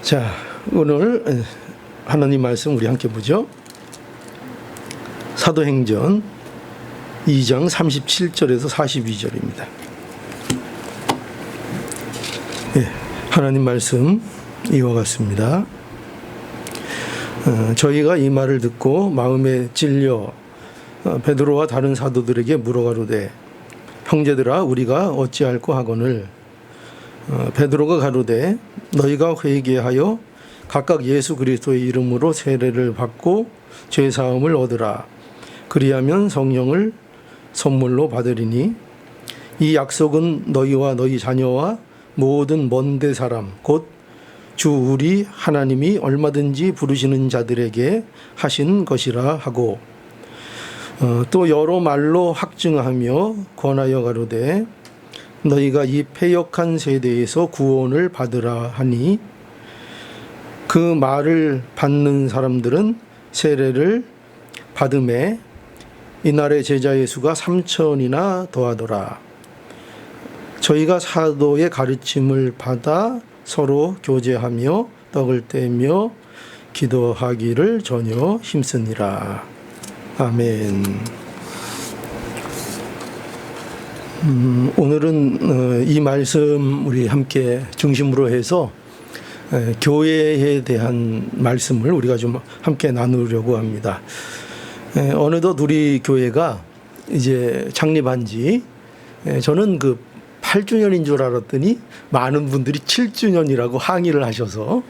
자, 오늘 하나님 말씀 우리 함께 보죠. 사도행전 2장 37절에서 42절입니다. 하나님 말씀 이와 같습니다. 저희가 이 말을 듣고 마음에 찔려 베드로와 다른 사도들에게 물어가로되 형제들아 우리가 어찌할꼬 하거늘 베드로가 가로되 너희가 회개하여 각각 예수 그리스도의 이름으로 세례를 받고 죄 사함을 얻으라. 그리하면 성령을 선물로 받으리니 이 약속은 너희와 너희 자녀와 모든 먼데 사람 곧 주 우리 하나님이 얼마든지 부르시는 자들에게 하신 것이라 하고 또 여러 말로 확증하며 권하여 가로되 너희가 이 패역한 세대에서 구원을 받으라 하니 그 말을 받는 사람들은 세례를 받음에 이날의 제자 예수가 3천이나 더하더라. 저희가 사도의 가르침을 받아 서로 교제하며 떡을 떼며 기도하기를 전혀 힘쓰니라. 아멘. 오늘은 이 말씀 우리 함께 중심으로 해서 교회에 대한 말씀을 우리가 좀 함께 나누려고 합니다. 어느덧 우리 교회가 이제 창립한 지 저는 그 8주년인 줄 알았더니 많은 분들이 7주년이라고 항의를 하셔서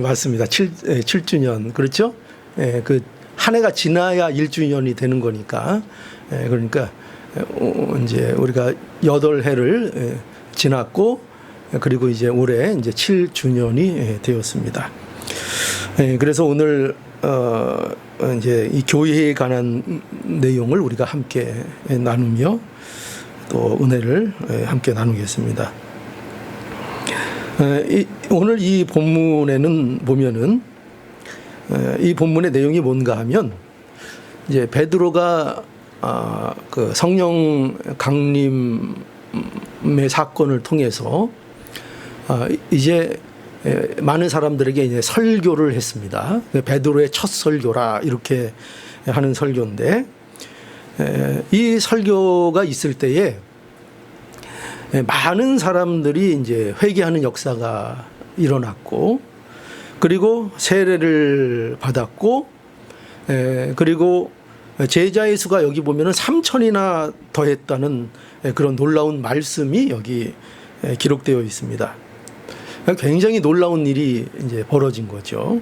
맞습니다. 7주년 그렇죠? 그 한 해가 지나야 1주년이 되는 거니까 그러니까 이제 우리가 8해를 지났고 그리고 이제 올해 이제 7주년이 되었습니다. 그래서 오늘 이제 이 교회에 관한 내용을 우리가 함께 나누며 또 은혜를 함께 나누겠습니다. 오늘 이 본문에는 보면은 이 본문의 내용이 뭔가 하면 이제 베드로가 그 성령 강림의 사건을 통해서 이제 많은 사람들에게 이제 설교를 했습니다. 베드로의 첫 설교라 이렇게 하는 설교인데 이 설교가 있을 때에 많은 사람들이 이제 회개하는 역사가 일어났고 그리고 세례를 받았고 그리고 제자의 수가 여기 보면은 3천이나 더했다는 그런 놀라운 말씀이 여기 기록되어 있습니다. 굉장히 놀라운 일이 이제 벌어진 거죠.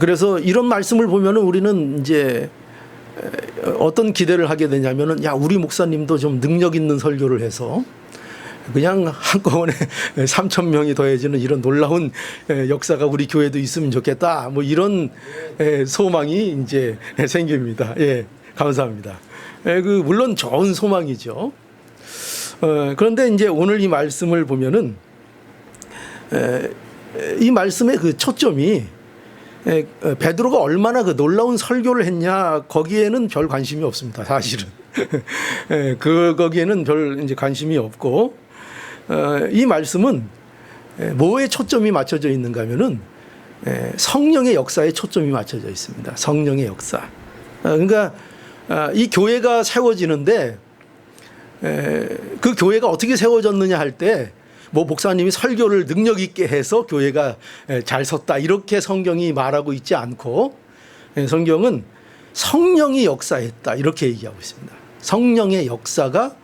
그래서 이런 말씀을 보면은 우리는 이제 어떤 기대를 하게 되냐면은 야, 우리 목사님도 좀 능력 있는 설교를 해서 그냥 한꺼번에 3,000명이 더해지는 이런 놀라운 역사가 우리 교회도 있으면 좋겠다. 뭐 이런 소망이 이제 생깁니다. 예, 감사합니다. 물론 좋은 소망이죠. 그런데 이제 오늘 이 말씀을 보면은 이 말씀의 그 초점이 베드로가 얼마나 그 놀라운 설교를 했냐 거기에는 별 관심이 없습니다. 사실은 거기에는 별 이제 관심이 없고 이 말씀은 뭐에 초점이 맞춰져 있는가 하면은 성령의 역사에 초점이 맞춰져 있습니다. 성령의 역사. 그러니까 이 교회가 세워지는데 그 교회가 어떻게 세워졌느냐 할 때 뭐 목사님이 설교를 능력 있게 해서 교회가 잘 섰다 이렇게 성경이 말하고 있지 않고 성경은 성령이 역사했다 이렇게 얘기하고 있습니다. 성령의 역사가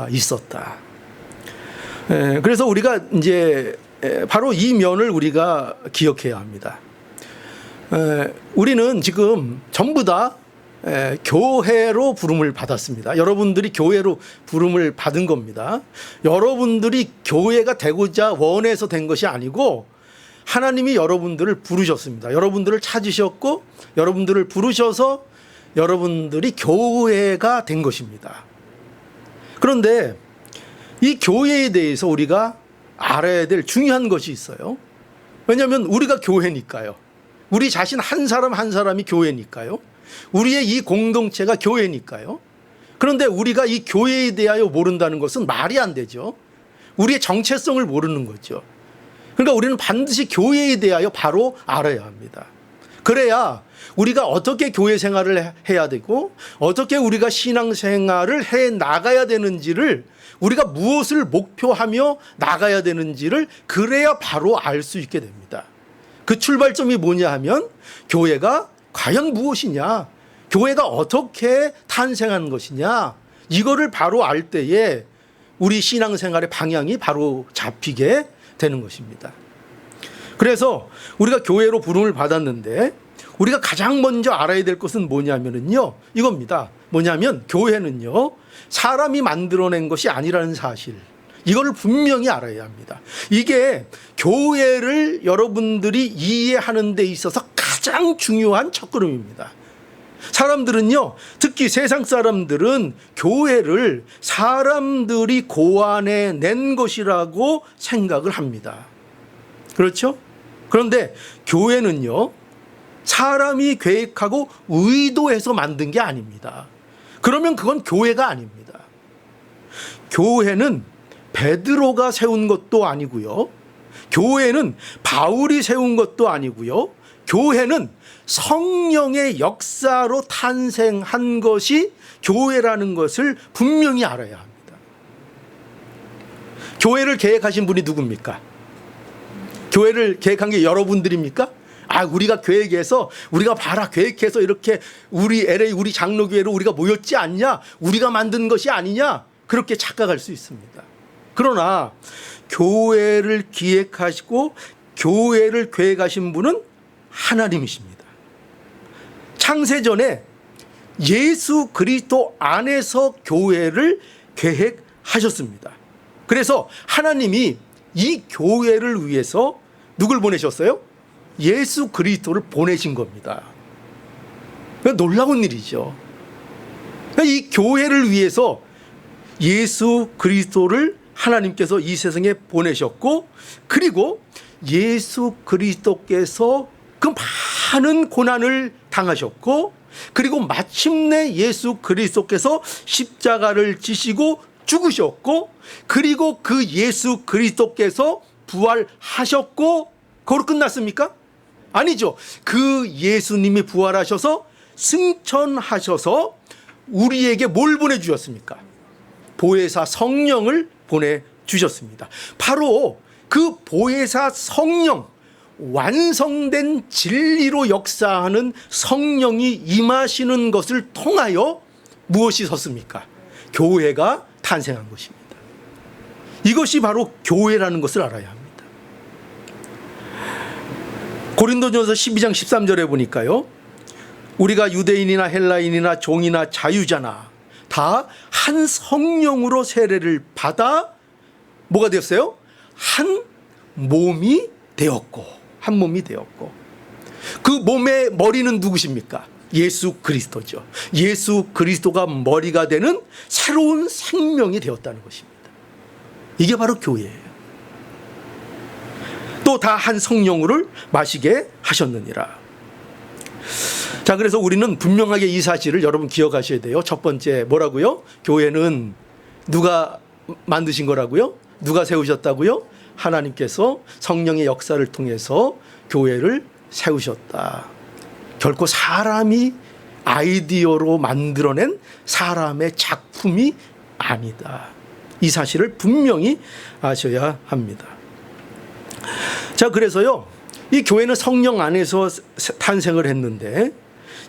있었다. 그래서 우리가 이제 바로 이 면을 우리가 기억해야 합니다. 우리는 지금 전부 다 교회로 부름을 받았습니다. 여러분들이 교회로 부름을 받은 겁니다. 여러분들이 교회가 되고자 원해서 된 것이 아니고 하나님이 여러분들을 부르셨습니다. 여러분들을 찾으셨고 여러분들을 부르셔서 여러분들이 교회가 된 것입니다. 그런데 이 교회에 대해서 우리가 알아야 될 중요한 것이 있어요. 왜냐하면 우리가 교회니까요. 우리 자신 한 사람 한 사람이 교회니까요. 우리의 이 공동체가 교회니까요. 그런데 우리가 이 교회에 대하여 모른다는 것은 말이 안 되죠. 우리의 정체성을 모르는 거죠. 그러니까 우리는 반드시 교회에 대하여 바로 알아야 합니다. 그래야 우리가 어떻게 교회 생활을 해야 되고 어떻게 우리가 신앙생활을 해 나가야 되는지를, 우리가 무엇을 목표하며 나가야 되는지를 그래야 바로 알 수 있게 됩니다. 그 출발점이 뭐냐 하면 교회가 과연 무엇이냐, 교회가 어떻게 탄생한 것이냐, 이거를 바로 알 때에 우리 신앙생활의 방향이 바로 잡히게 되는 것입니다. 그래서 우리가 교회로 부름을 받았는데 우리가 가장 먼저 알아야 될 것은 뭐냐면요, 이겁니다. 뭐냐면 교회는요, 사람이 만들어낸 것이 아니라는 사실, 이거를 분명히 알아야 합니다. 이게 교회를 여러분들이 이해하는 데 있어서 가장 중요한 첫걸음입니다. 사람들은요, 특히 세상 사람들은 교회를 사람들이 고안해 낸 것이라고 생각을 합니다. 그렇죠? 그런데 교회는요, 사람이 계획하고 의도해서 만든 게 아닙니다. 그러면 그건 교회가 아닙니다. 교회는 베드로가 세운 것도 아니고요, 교회는 바울이 세운 것도 아니고요, 교회는 성령의 역사로 탄생한 것이 교회라는 것을 분명히 알아야 합니다. 교회를 계획하신 분이 누굽니까? 교회를 계획한 게 여러분들입니까? 우리가 계획해서, 우리가 봐라, 계획해서 이렇게 우리 LA, 우리 장로교회로 우리가 모였지 않냐, 우리가 만든 것이 아니냐, 그렇게 착각할 수 있습니다. 그러나 교회를 기획하시고 교회를 계획하신 분은 하나님이십니다. 창세전에 예수 그리스도 안에서 교회를 계획하셨습니다. 그래서 하나님이 이 교회를 위해서 누굴 보내셨어요? 예수 그리스도를 보내신 겁니다. 놀라운 일이죠. 이 교회를 위해서 예수 그리스도를 하나님께서 이 세상에 보내셨고, 그리고 예수 그리스도께서 그 많은 고난을 당하셨고, 그리고 마침내 예수 그리스도께서 십자가를 지시고 죽으셨고, 그리고 그 예수 그리스도께서 부활하셨고, 그걸로 끝났습니까? 아니죠. 그 예수님이 부활하셔서 승천하셔서 우리에게 뭘 보내주셨습니까? 보혜사 성령을 보내주셨습니다. 바로 그 보혜사 성령, 완성된 진리로 역사하는 성령이 임하시는 것을 통하여 무엇이 섰습니까? 교회가 탄생한 것입니다. 이것이 바로 교회라는 것을 알아야 합니다. 고린도전서 12장 13절에 보니까요, 우리가 유대인이나 헬라인이나 종이나 자유자나 다 한 성령으로 세례를 받아 뭐가 되었어요? 한 몸이 되었고, 한 몸이 되었고, 그 몸의 머리는 누구십니까? 예수 그리스도죠. 예수 그리스도가 머리가 되는 새로운 생명이 되었다는 것입니다. 이게 바로 교회예요. 또 다 한 성령을 마시게 하셨느니라. 자, 그래서 우리는 분명하게 이 사실을 여러분 기억하셔야 돼요. 첫 번째 뭐라고요? 교회는 누가 만드신 거라고요? 누가 세우셨다고요? 하나님께서 성령의 역사를 통해서 교회를 세우셨다. 결코 사람이 아이디어로 만들어낸 사람의 작품이 아니다. 이 사실을 분명히 아셔야 합니다. 자, 그래서요, 이 교회는 성령 안에서 탄생을 했는데,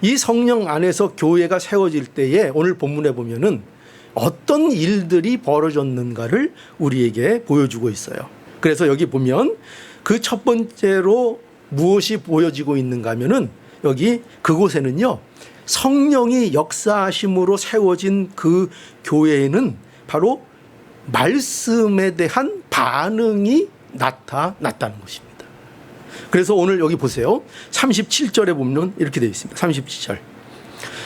이 성령 안에서 교회가 세워질 때에 오늘 본문에 보면은 어떤 일들이 벌어졌는가를 우리에게 보여주고 있어요. 그래서 여기 보면 그 첫 번째로 무엇이 보여지고 있는가 하면은, 여기 그곳에는요, 성령이 역사하심으로 세워진 그 교회에는 바로 말씀에 대한 반응이 나타났다는 것입니다. 그래서 오늘 여기 보세요. 37절에 보면 이렇게 되어 있습니다. 37절.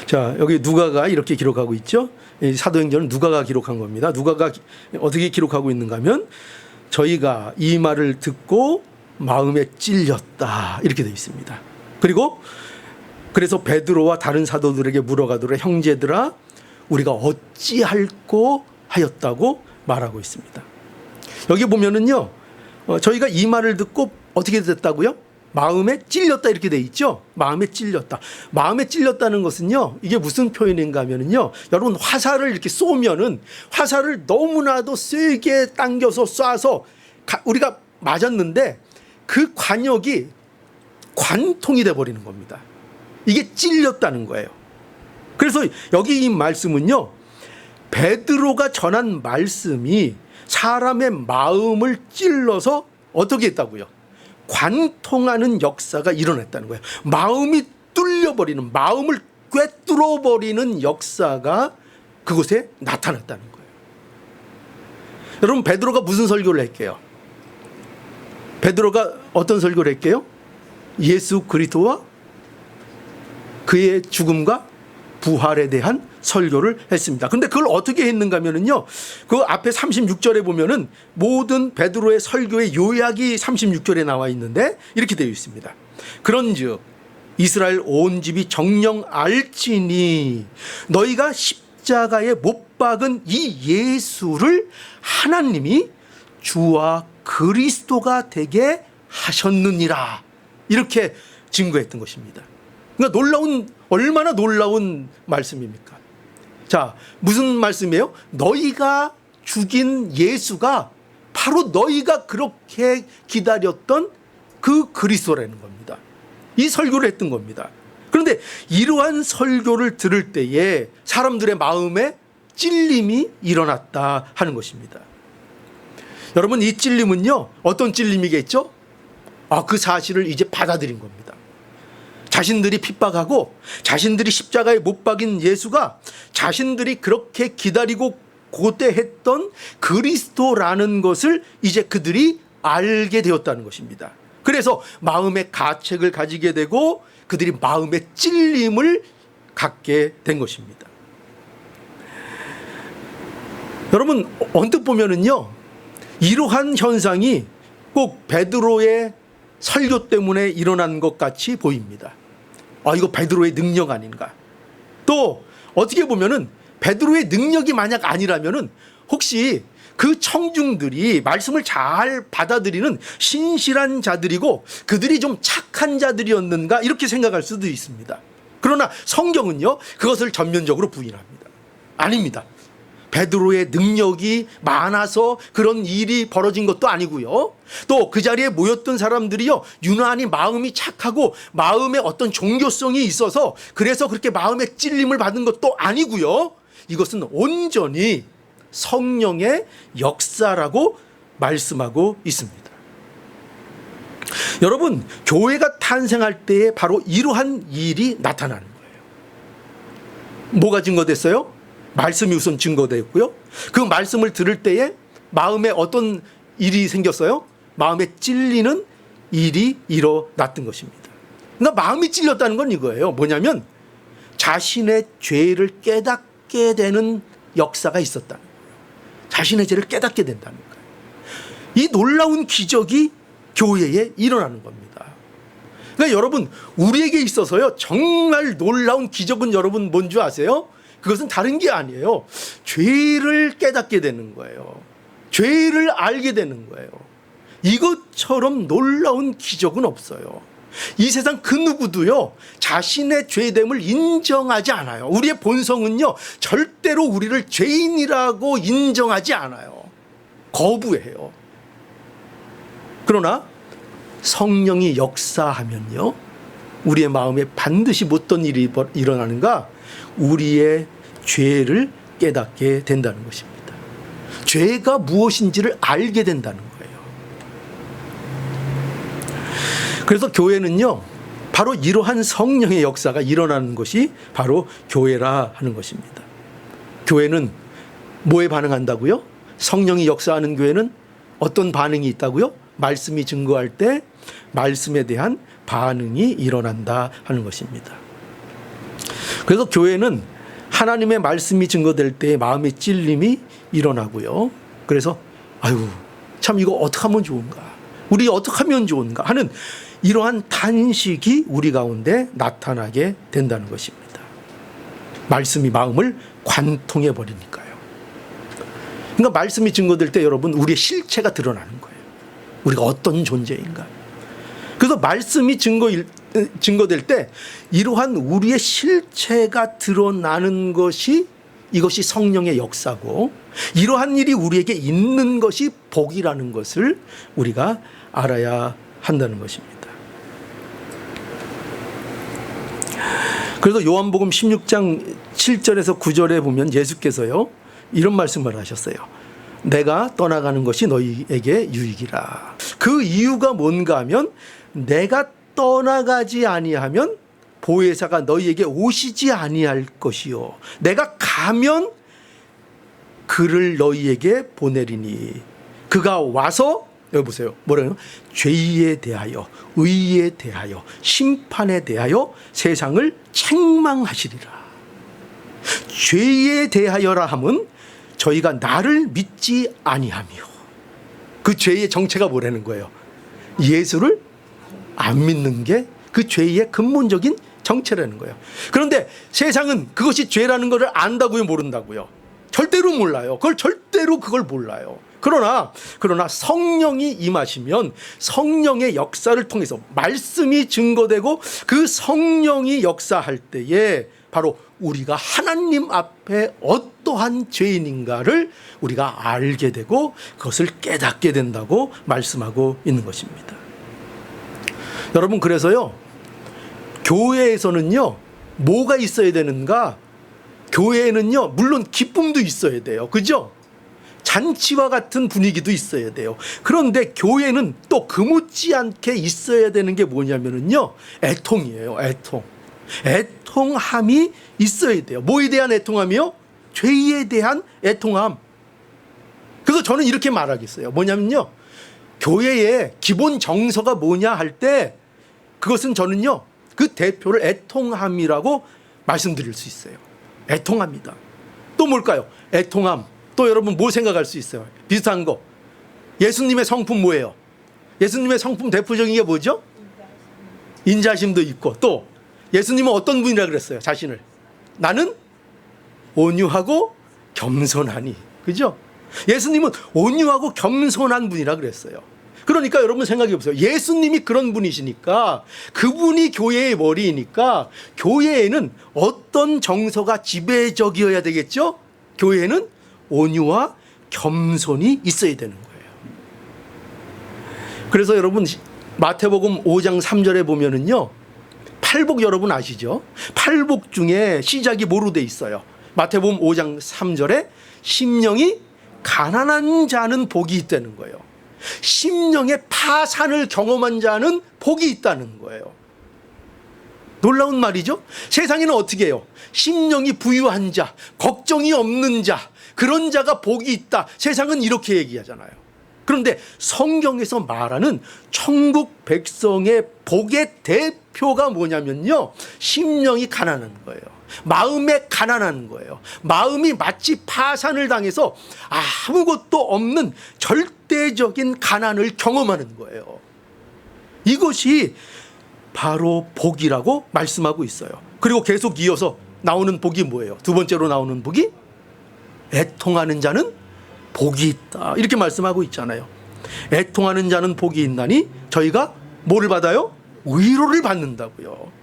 자, 여기 누가가 이렇게 기록하고 있죠. 이 사도행전은 누가가 기록한 겁니다. 누가가 어떻게 기록하고 있는가 하면, 저희가 이 말을 듣고 마음에 찔렸다, 이렇게 되어 있습니다. 그리고 그래서 베드로와 다른 사도들에게 물어가더라, 형제들아 우리가 어찌할꼬 하였다고 말하고 있습니다. 여기 보면은요, 저희가 이 말을 듣고 어떻게 됐다고요? 마음에 찔렸다 이렇게 돼 있죠. 마음에 찔렸다. 마음에 찔렸다는 것은요, 이게 무슨 표현인가 하면은요, 여러분 화살을 이렇게 쏘면은 화살을 너무나도 세게 당겨서 쏴서 우리가 맞았는데 그 관역이 관통이 돼 버리는 겁니다. 이게 찔렸다는 거예요. 그래서 여기 이 말씀은요, 베드로가 전한 말씀이 사람의 마음을 찔러서 어떻게 했다고요? 관통하는 역사가 일어났다는 거예요. 마음이 뚫려버리는, 마음을 꿰뚫어버리는 역사가 그곳에 나타났다는 거예요. 여러분, 베드로가 무슨 설교를 했게요? 베드로가 어떤 설교를 했게요? 예수 그리스도와 그의 죽음과 부활에 대한 설교를 했습니다. 그런데 그걸 어떻게 했는가 하면은요, 그 앞에 36절에 보면은 모든 베드로의 설교의 요약이 36절에 나와 있는데 이렇게 되어 있습니다. 그런즉 이스라엘 온 집이 정녕 알지니 너희가 십자가에 못 박은 이 예수를 하나님이 주와 그리스도가 되게 하셨느니라, 이렇게 증거했던 것입니다. 그러니까 얼마나 놀라운 말씀입니까? 자, 무슨 말씀이에요? 너희가 죽인 예수가 바로 너희가 그렇게 기다렸던 그 그리스도라는 겁니다. 이 설교를 했던 겁니다. 그런데 이러한 설교를 들을 때에 사람들의 마음에 찔림이 일어났다 하는 것입니다. 여러분, 이 찔림은요, 어떤 찔림이겠죠? 그 사실을 이제 받아들인 겁니다. 자신들이 핍박하고 자신들이 십자가에 못 박인 예수가 자신들이 그렇게 기다리고 고대했던 그리스도라는 것을 이제 그들이 알게 되었다는 것입니다. 그래서 마음의 가책을 가지게 되고 그들이 마음의 찔림을 갖게 된 것입니다. 여러분, 언뜻 보면은요, 이러한 현상이 꼭 베드로의 설교 때문에 일어난 것 같이 보입니다. 이거 베드로의 능력 아닌가? 또 어떻게 보면은 베드로의 능력이 만약 아니라면은 혹시 그 청중들이 말씀을 잘 받아들이는 신실한 자들이고 그들이 좀 착한 자들이었는가, 이렇게 생각할 수도 있습니다. 그러나 성경은요, 그것을 전면적으로 부인합니다. 아닙니다. 베드로의 능력이 많아서 그런 일이 벌어진 것도 아니고요, 또 그 자리에 모였던 사람들이요, 유난히 마음이 착하고 마음에 어떤 종교성이 있어서 그래서 그렇게 마음의 찔림을 받은 것도 아니고요, 이것은 온전히 성령의 역사라고 말씀하고 있습니다. 여러분, 교회가 탄생할 때에 바로 이러한 일이 나타나는 거예요. 뭐가 증거됐어요? 말씀이 우선 증거되었고요, 그 말씀을 들을 때에 마음에 어떤 일이 생겼어요? 마음에 찔리는 일이 일어났던 것입니다. 그러니까 마음이 찔렸다는 건 이거예요. 뭐냐면 자신의 죄를 깨닫게 되는 역사가 있었다는 거예요. 자신의 죄를 깨닫게 된다는 거예요. 이 놀라운 기적이 교회에 일어나는 겁니다. 그러니까 여러분, 우리에게 있어서요, 정말 놀라운 기적은 여러분 뭔지 아세요? 그것은 다른 게 아니에요. 죄를 깨닫게 되는 거예요. 죄를 알게 되는 거예요. 이것처럼 놀라운 기적은 없어요. 이 세상 그 누구도요, 자신의 죄됨을 인정하지 않아요. 우리의 본성은요, 절대로 우리를 죄인이라고 인정하지 않아요. 거부해요. 그러나 성령이 역사하면요, 우리의 마음에 반드시 어떤 일이 일어나는가? 우리의 죄를 깨닫게 된다는 것입니다. 죄가 무엇인지를 알게 된다는 거예요. 그래서 교회는요, 바로 이러한 성령의 역사가 일어나는 것이 바로 교회라 하는 것입니다. 교회는 뭐에 반응한다고요? 성령이 역사하는 교회는 어떤 반응이 있다고요? 말씀이 증거할 때 말씀에 대한 반응이 일어난다 하는 것입니다. 그래서 교회는 하나님의 말씀이 증거될 때 마음의 찔림이 일어나고요, 그래서 참 이거 어떻게 하면 좋은가, 우리 어떻게 하면 좋은가 하는 이러한 탄식이 우리 가운데 나타나게 된다는 것입니다. 말씀이 마음을 관통해 버리니까요. 그러니까 말씀이 증거될 때 여러분, 우리의 실체가 드러나는 거예요. 우리가 어떤 존재인가. 그래서 말씀이 증거될 때 이러한 우리의 실체가 드러나는 것이 이것이 성령의 역사고, 이러한 일이 우리에게 있는 것이 복이라는 것을 우리가 알아야 한다는 것입니다. 그래서 요한복음 16장 7절에서 9절에 보면 예수께서요 이런 말씀을 하셨어요. 내가 떠나가는 것이 너희에게 유익이라. 그 이유가 뭔가 하면, 내가 떠나가지 아니하면 보혜사가 너희에게 오시지 아니할 것이요, 내가 가면 그를 너희에게 보내리니 그가 와서, 여기 보세요, 뭐래요? 죄에 대하여, 의에 대하여, 심판에 대하여 세상을 책망하시리라. 죄에 대하여라 함은 저희가 나를 믿지 아니하며, 그 죄의 정체가 뭐라는 거예요? 예수를 안 믿는 게 그 죄의 근본적인 정체라는 거예요. 그런데 세상은 그것이 죄라는 것을 안다고요, 모른다고요? 절대로 몰라요. 그걸 몰라요. 그러나 성령이 임하시면 성령의 역사를 통해서 말씀이 증거되고, 그 성령이 역사할 때에 바로 우리가 하나님 앞에 어떠한 죄인인가를 우리가 알게 되고 그것을 깨닫게 된다고 말씀하고 있는 것입니다. 여러분, 그래서요 교회에서는요 뭐가 있어야 되는가? 교회에는요 물론 기쁨도 있어야 돼요, 그죠? 잔치와 같은 분위기도 있어야 돼요. 그런데 교회는 또 그묻지 않게 있어야 되는 게 뭐냐면요 애통이에요. 애통함이 있어야 돼요. 뭐에 대한 애통함이요? 죄에 대한 애통함. 그래서 저는 이렇게 말하겠어요. 뭐냐면요, 교회의 기본 정서가 뭐냐 할 때 그것은 저는요 그 대표를 애통함이라고 말씀드릴 수 있어요. 애통합니다. 또 뭘까요? 애통함. 또 여러분 뭐 생각할 수 있어요? 비슷한 거. 예수님의 성품 뭐예요? 예수님의 성품 대표적인 게 뭐죠? 인자심도 있고, 또 예수님은 어떤 분이라 그랬어요? 자신을. 나는 온유하고 겸손하니. 그죠? 예수님은 온유하고 겸손한 분이라 그랬어요. 그러니까 여러분 생각해 보세요. 예수님이 그런 분이시니까, 그분이 교회의 머리이니까 교회에는 어떤 정서가 지배적이어야 되겠죠? 교회에는 온유와 겸손이 있어야 되는 거예요. 그래서 여러분 마태복음 5장 3절에 보면은요, 팔복 여러분 아시죠? 팔복 중에 시작이 뭐로 돼 있어요? 마태복음 5장 3절에 심령이 가난한 자는 복이 있다는 거예요. 심령의 파산을 경험한 자는 복이 있다는 거예요. 놀라운 말이죠? 세상에는 어떻게 해요? 심령이 부유한 자, 걱정이 없는 자, 그런 자가 복이 있다. 세상은 이렇게 얘기하잖아요. 그런데 성경에서 말하는 천국 백성의 복의 대표가 뭐냐면요, 심령이 가난한 거예요. 마음에 가난한 거예요. 마음이 마치 파산을 당해서 아무것도 없는 절대적인 가난을 경험하는 거예요. 이것이 바로 복이라고 말씀하고 있어요. 그리고 계속 이어서 나오는 복이 뭐예요? 두 번째로 나오는 복이 애통하는 자는 복이 있다, 이렇게 말씀하고 있잖아요. 애통하는 자는 복이 있나니 저희가 뭐를 받아요? 위로를 받는다고요.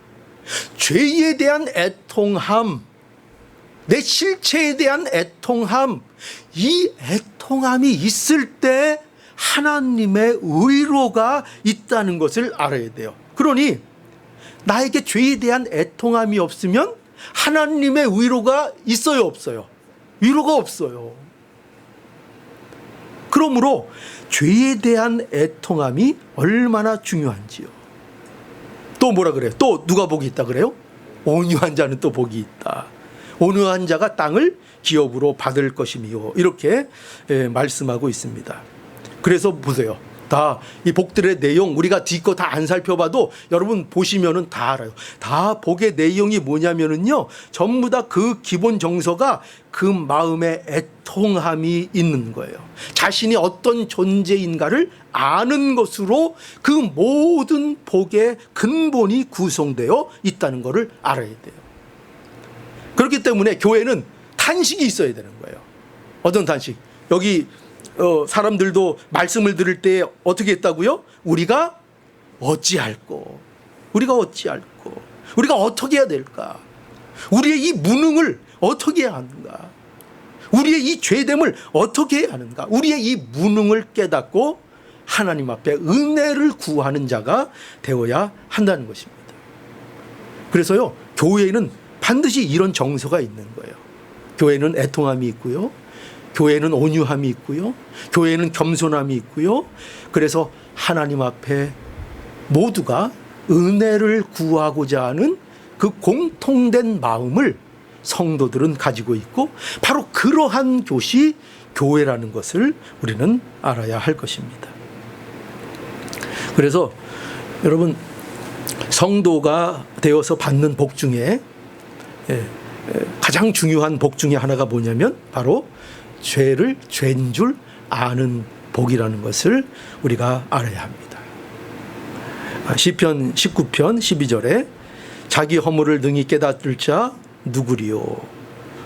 죄에 대한 애통함, 내 실체에 대한 애통함, 이 애통함이 있을 때 하나님의 위로가 있다는 것을 알아야 돼요. 그러니 나에게 죄에 대한 애통함이 없으면 하나님의 위로가 있어요, 없어요? 위로가 없어요. 그러므로 죄에 대한 애통함이 얼마나 중요한지요. 또 뭐라 그래요? 또 누가 복이 있다 그래요? 온유한 자는 또 복이 있다. 온유한 자가 땅을 기업으로 받을 것이며, 이렇게 말씀하고 있습니다. 그래서 보세요. 다 이 복들의 내용 우리가 뒤거 다 안 살펴봐도 여러분 보시면은 다 알아요. 다 복의 내용이 뭐냐면은요, 전부 다 그 기본 정서가 그 마음에 애통함이 있는 거예요. 자신이 어떤 존재인가를 아는 것으로 그 모든 복의 근본이 구성되어 있다는 것을 알아야 돼요. 그렇기 때문에 교회는 탄식이 있어야 되는 거예요. 어떤 탄식? 여기 사람들도 말씀을 들을 때 어떻게 했다고요? 우리가 어찌할꼬? 우리가 어찌할꼬? 우리가 어떻게 해야 될까? 우리의 이 무능을 어떻게 해야 하는가? 우리의 이 죄됨을 어떻게 해야 하는가? 우리의 이 무능을 깨닫고 하나님 앞에 은혜를 구하는 자가 되어야 한다는 것입니다. 그래서요, 교회에는 반드시 이런 정서가 있는 거예요. 교회는 애통함이 있고요. 교회는 온유함이 있고요. 교회는 겸손함이 있고요. 그래서 하나님 앞에 모두가 은혜를 구하고자 하는 그 공통된 마음을 성도들은 가지고 있고, 바로 그러한 곳이 교회라는 것을 우리는 알아야 할 것입니다. 그래서 여러분, 성도가 되어서 받는 복 중에 가장 중요한 복 중에 하나가 뭐냐면 바로 죄를 죄인 줄 아는 복이라는 것을 우리가 알아야 합니다. 시편 19편 12절에 자기 허물을 능히 깨닫을 자 누구리요?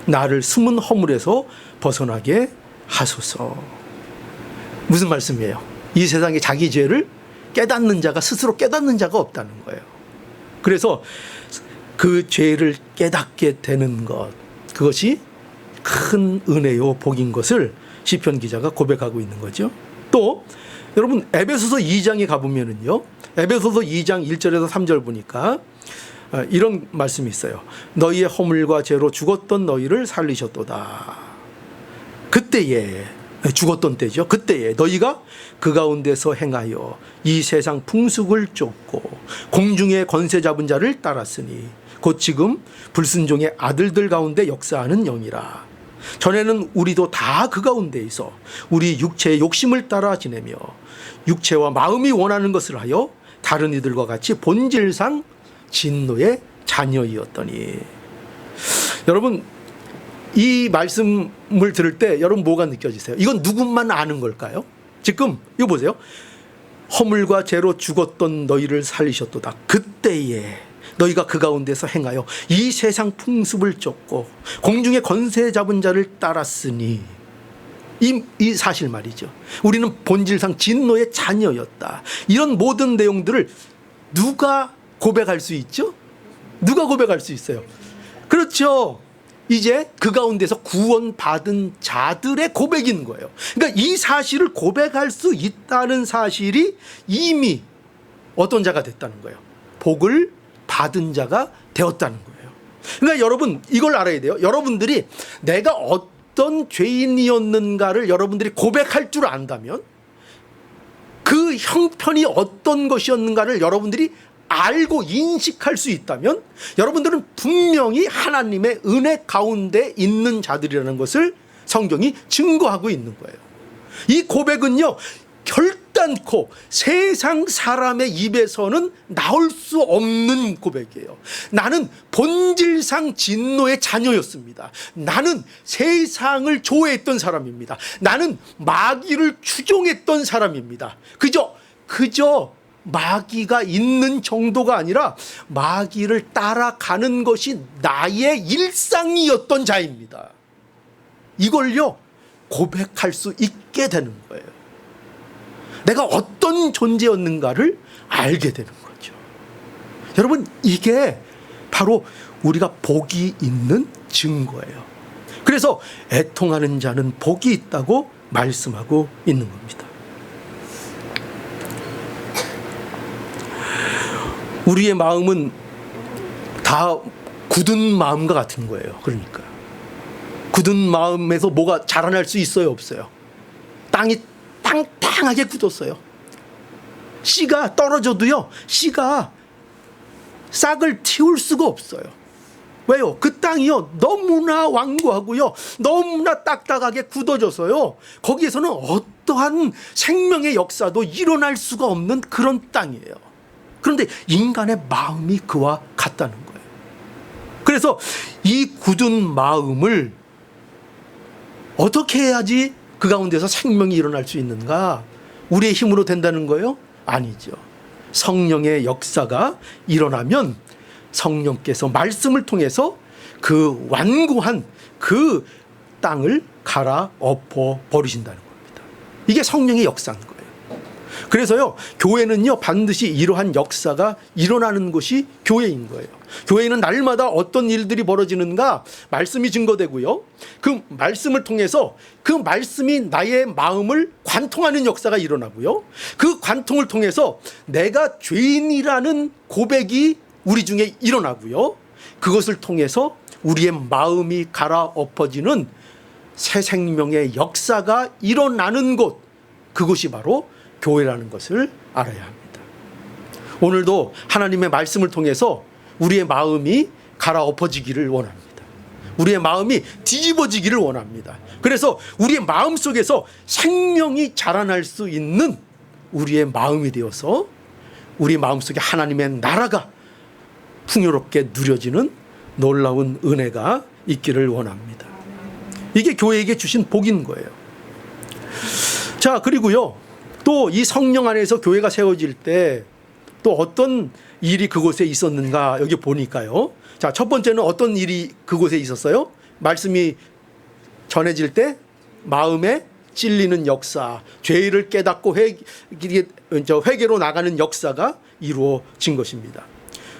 나를 숨은 허물에서 벗어나게 하소서. 무슨 말씀이에요? 이 세상에 자기 죄를 깨닫는 자가, 스스로 깨닫는 자가 없다는 거예요. 그래서 그 죄를 깨닫게 되는 것, 그것이 큰 은혜요 복인 것을 시편 기자가 고백하고 있는 거죠. 또 여러분, 에베소서 2장에 가보면은요, 에베소서 2장 1절에서 3절 보니까 이런 말씀이 있어요. 너희의 허물과 죄로 죽었던 너희를 살리셨도다. 그때에, 죽었던 때죠. 그때에 너희가 그 가운데서 행하여 이 세상 풍습을 쫓고 공중의 권세 잡은 자를 따랐으니 곧 지금 불순종의 아들들 가운데 역사하는 영이라. 전에는 우리도 다 그 가운데 있어 우리 육체의 욕심을 따라 지내며 육체와 마음이 원하는 것을 하여 다른 이들과 같이 본질상 진노의 자녀이었더니. 여러분, 이 말씀을 들을 때 여러분 뭐가 느껴지세요? 이건 누구만 아는 걸까요? 지금 이거 보세요. 허물과 죄로 죽었던 너희를 살리셨도다. 그때에 너희가 그 가운데서 행하여 이 세상 풍습을 쫓고 공중의 권세 잡은 자를 따랐으니, 이 사실 말이죠. 우리는 본질상 진노의 자녀였다. 이런 모든 내용들을 누가 고백할 수 있죠? 누가 고백할 수 있어요? 그렇죠. 이제 그 가운데서 구원받은 자들의 고백인 거예요. 그러니까 이 사실을 고백할 수 있다는 사실이 이미 어떤 자가 됐다는 거예요? 복을 받은 자가 되었다는 거예요. 그러니까 여러분, 이걸 알아야 돼요. 여러분들이 내가 어떤 죄인이었는가를 여러분들이 고백할 줄 안다면, 그 형편이 어떤 것이었는가를 여러분들이 알고 인식할 수 있다면, 여러분들은 분명히 하나님의 은혜 가운데 있는 자들이라는 것을 성경이 증거하고 있는 거예요. 이 고백은요, 결단코 세상 사람의 입에서는 나올 수 없는 고백이에요. 나는 본질상 진노의 자녀였습니다. 나는 세상을 좋아했던 사람입니다. 나는 마귀를 추종했던 사람입니다. 그저 마귀가 있는 정도가 아니라 마귀를 따라가는 것이 나의 일상이었던 자입니다. 이걸요, 고백할 수 있게 되는 거예요. 내가 어떤 존재였는가를 알게 되는 거죠. 여러분, 이게 바로 우리가 복이 있는 증거예요. 그래서 애통하는 자는 복이 있다고 말씀하고 있는 겁니다. 우리의 마음은 다 굳은 마음과 같은 거예요. 그러니까 굳은 마음에서 뭐가 자라날 수 있어요, 없어요? 땅이 탕탕하게 굳었어요. 씨가 떨어져도요, 씨가 싹을 틔울 수가 없어요. 왜요? 그 땅이요, 너무나 완고하고요, 너무나 딱딱하게 굳어져서요, 거기에서는 어떠한 생명의 역사도 일어날 수가 없는 그런 땅이에요. 그런데 인간의 마음이 그와 같다는 거예요. 그래서 이 굳은 마음을 어떻게 해야지 그 가운데서 생명이 일어날 수 있는가? 우리의 힘으로 된다는 거예요? 아니죠. 성령의 역사가 일어나면 성령께서 말씀을 통해서 그 완고한 그 땅을 갈아 엎어 버리신다는 겁니다. 이게 성령의 역사인 거예요. 그래서요, 교회는요, 반드시 이러한 역사가 일어나는 것이 교회인 거예요. 교회는 날마다 어떤 일들이 벌어지는가 말씀이 증거되고요. 그 말씀을 통해서 그 말씀이 나의 마음을 관통하는 역사가 일어나고요. 그 관통을 통해서 내가 죄인이라는 고백이 우리 중에 일어나고요. 그것을 통해서 우리의 마음이 갈아엎어지는 새 생명의 역사가 일어나는 곳, 그것이 바로 교회라는 것을 알아야 합니다. 오늘도 하나님의 말씀을 통해서 우리의 마음이 갈아엎어지기를 원합니다. 우리의 마음이 뒤집어지기를 원합니다. 그래서 우리의 마음 속에서 생명이 자라날 수 있는 우리의 마음이 되어서 우리 마음 속에 하나님의 나라가 풍요롭게 누려지는 놀라운 은혜가 있기를 원합니다. 이게 교회에게 주신 복인 거예요. 자, 그리고요, 또 이 성령 안에서 교회가 세워질 때 또 어떤 일이 그곳에 있었는가 여기 보니까요. 자, 첫 번째는 어떤 일이 그곳에 있었어요? 말씀이 전해질 때 마음에 찔리는 역사, 죄를 깨닫고 회개로 나가는 역사가 이루어진 것입니다.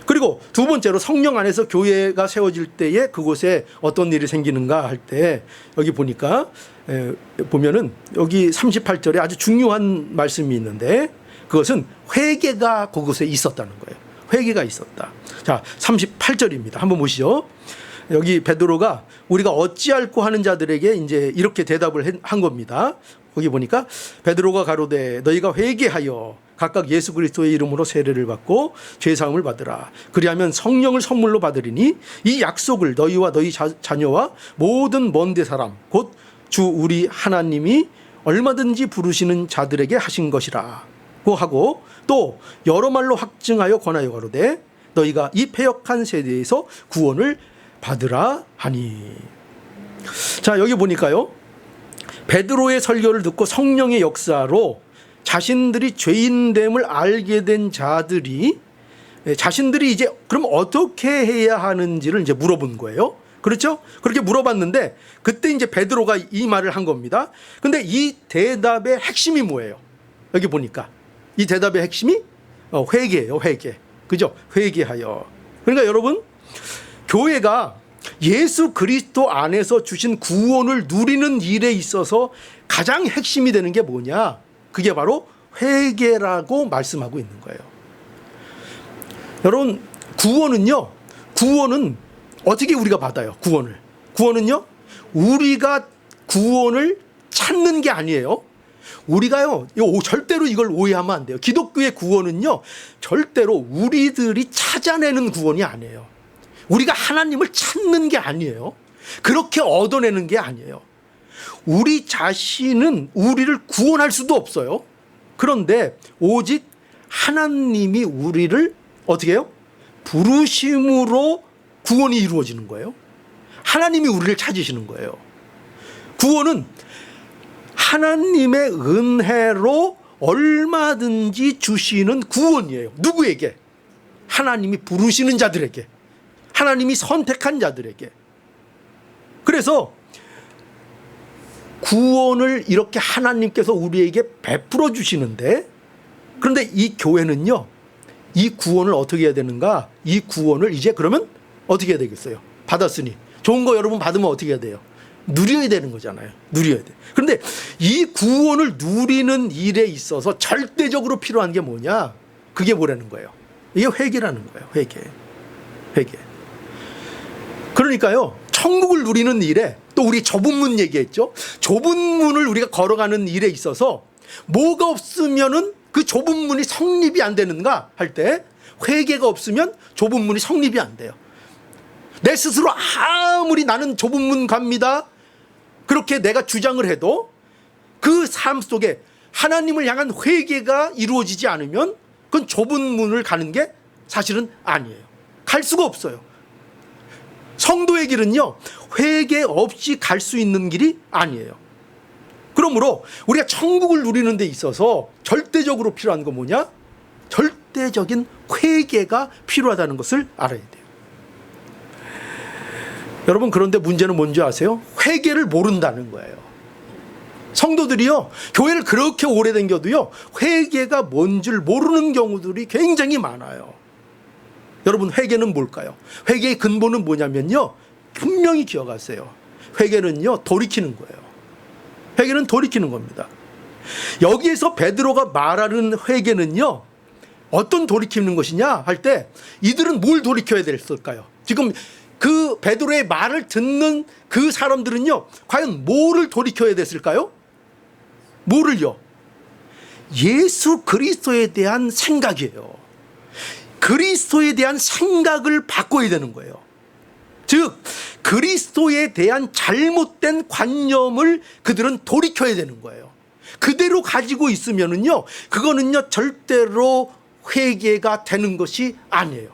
그리고 두 번째로 성령 안에서 교회가 세워질 때에 그곳에 어떤 일이 생기는가 할 때 여기 보니까 보면은 여기 38절에 아주 중요한 말씀이 있는데 그것은 회개가 그곳에 있었다는 거예요. 회개가 있었다. 자, 38절입니다. 한번 보시죠. 여기 베드로가 우리가 어찌할꼬 하는 자들에게 이제 이렇게 대답을 한 겁니다. 거기 보니까 베드로가 가로되 너희가 회개하여 각각 예수 그리스도의 이름으로 세례를 받고 죄 사함을 받으라. 그리하면 성령을 선물로 받으리니 이 약속을 너희와 너희 자녀와 모든 먼데 사람 곧 주 우리 하나님이 얼마든지 부르시는 자들에게 하신 것이라고 하고 또 여러 말로 확증하여 권하여 가로되 너희가 이 패역한 세대에서 구원을 받으라 하니. 자, 여기 보니까요, 베드로의 설교를 듣고 성령의 역사로 자신들이 죄인됨을 알게 된 자들이 자신들이 이제 그럼 어떻게 해야 하는지를 이제 물어본 거예요. 그렇죠? 그렇게 물어봤는데 그때 이제 베드로가 이 말을 한 겁니다. 근데 이 대답의 핵심이 뭐예요? 여기 보니까 이 대답의 핵심이 회개예요. 회개. 그죠? 회개하여. 그러니까 여러분, 교회가 예수 그리스도 안에서 주신 구원을 누리는 일에 있어서 가장 핵심이 되는 게 뭐냐? 그게 바로 회개라고 말씀하고 있는 거예요. 여러분, 구원은 어떻게 우리가 받아요? 구원은요, 우리가 구원을 찾는 게 아니에요. 우리가요, 절대로 이걸 오해하면 안 돼요. 기독교의 구원은요, 절대로 우리들이 찾아내는 구원이 아니에요. 우리가 하나님을 찾는 게 아니에요. 그렇게 얻어내는 게 아니에요. 우리 자신은 우리를 구원할 수도 없어요. 그런데 오직 하나님이 우리를 어떻게 해요? 부르심으로 구원이 이루어지는 거예요. 하나님이 우리를 찾으시는 거예요. 구원은 하나님의 은혜로 얼마든지 주시는 구원이에요. 누구에게? 하나님이 부르시는 자들에게, 하나님이 선택한 자들에게. 그래서 구원을 이렇게 하나님께서 우리에게 베풀어 주시는데, 그런데 이 교회는요, 이 구원을 어떻게 해야 되는가? 이 구원을 이제 그러면 어떻게 해야 되겠어요? 받았으니 좋은 거 여러분 받으면 어떻게 해야 돼요? 누려야 되는 거잖아요. 누려야 돼. 그런데 이 구원을 누리는 일에 있어서 절대적으로 필요한 게 뭐냐? 그게 뭐라는 거예요? 이게 회개라는 거예요. 회개. 그러니까요, 천국을 누리는 일에, 또 우리 좁은 문 얘기했죠. 좁은 문을 우리가 걸어가는 일에 있어서 뭐가 없으면은 그 좁은 문이 성립이 안 되는가 할 때, 회개가 없으면 좁은 문이 성립이 안 돼요. 내 스스로 아무리 나는 좁은 문 갑니다, 그렇게 내가 주장을 해도 그 삶 속에 하나님을 향한 회개가 이루어지지 않으면 그건 좁은 문을 가는 게 사실은 아니에요. 갈 수가 없어요. 성도의 길은요, 회개 없이 갈 수 있는 길이 아니에요. 그러므로 우리가 천국을 누리는 데 있어서 절대적으로 필요한 건 뭐냐? 절대적인 회개가 필요하다는 것을 알아야 돼요. 여러분, 그런데 문제는 뭔지 아세요? 회개를 모른다는 거예요. 성도들이요, 교회를 그렇게 오래 다녀도요, 회개가 뭔 줄 모르는 경우들이 굉장히 많아요. 여러분, 회개는 뭘까요? 회개의 근본은 뭐냐면요, 분명히 기억하세요. 회개는요, 돌이키는 거예요. 회개는 돌이키는 겁니다. 여기에서 베드로가 말하는 회개는요, 어떤 돌이키는 것이냐 할 때 이들은 뭘 돌이켜야 됐을까요? 지금 그 베드로의 말을 듣는 그 사람들은요, 과연 뭐를 돌이켜야 됐을까요? 뭐를요? 예수 그리스도에 대한 생각이에요. 그리스도에 대한 생각을 바꿔야 되는 거예요. 즉 그리스도에 대한 잘못된 관념을 그들은 돌이켜야 되는 거예요. 그대로 가지고 있으면은요, 그거는요 절대로 회개가 되는 것이 아니에요.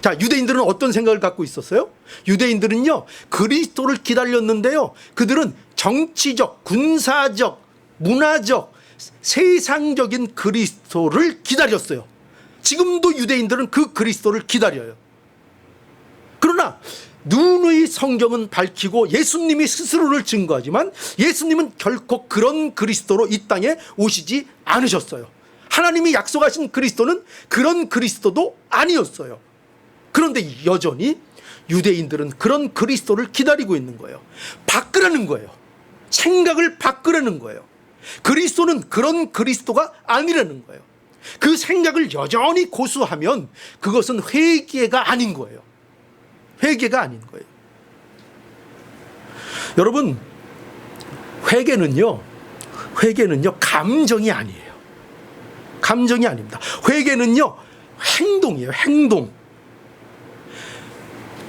자, 유대인들은 어떤 생각을 갖고 있었어요? 유대인들은요, 그리스도를 기다렸는데요, 그들은 정치적, 군사적, 문화적, 세상적인 그리스도를 기다렸어요. 지금도 유대인들은 그 그리스도를 기다려요. 그러나 누누이 성경은 밝히고 예수님이 스스로를 증거하지만 예수님은 결코 그런 그리스도로 이 땅에 오시지 않으셨어요. 하나님이 약속하신 그리스도는 그런 그리스도도 아니었어요. 그런데 여전히 유대인들은 그런 그리스도를 기다리고 있는 거예요. 바꾸라는 거예요. 생각을 바꾸라는 거예요. 그리스도는 그런 그리스도가 아니라는 거예요. 그 생각을 여전히 고수하면 그것은 회개가 아닌 거예요. 회개가 아닌 거예요. 여러분, 회개는요 감정이 아니에요. 감정이 아닙니다. 회개는요 행동이에요. 행동.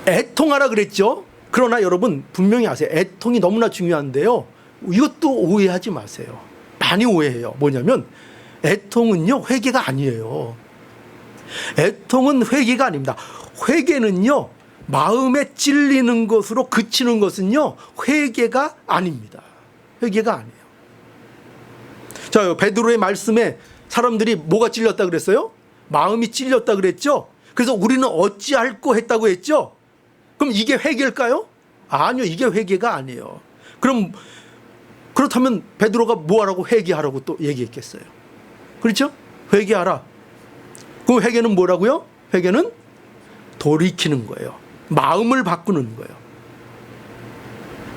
애통하라 그랬죠. 그러나 여러분 분명히 아세요. 애통이 너무나 중요한데요, 이것도 오해하지 마세요. 많이 오해해요. 뭐냐면 애통은요 회개가 아니에요. 애통은 회개가 아닙니다. 회개는요 마음에 찔리는 것으로 그치는 것은요 회개가 아닙니다. 회개가 아니에요. 자, 베드로의 말씀에 사람들이 뭐가 찔렸다 그랬어요? 마음이 찔렸다 그랬죠. 그래서 우리는 어찌할꼬 했다고 했죠. 그럼 이게 회개일까요? 아니요, 이게 회개가 아니에요. 그렇다면 베드로가 뭐하라고 회개하라고 또 얘기했겠어요? 그렇죠? 회개하라. 그 회개는 뭐라고요? 회개는 돌이키는 거예요. 마음을 바꾸는 거예요.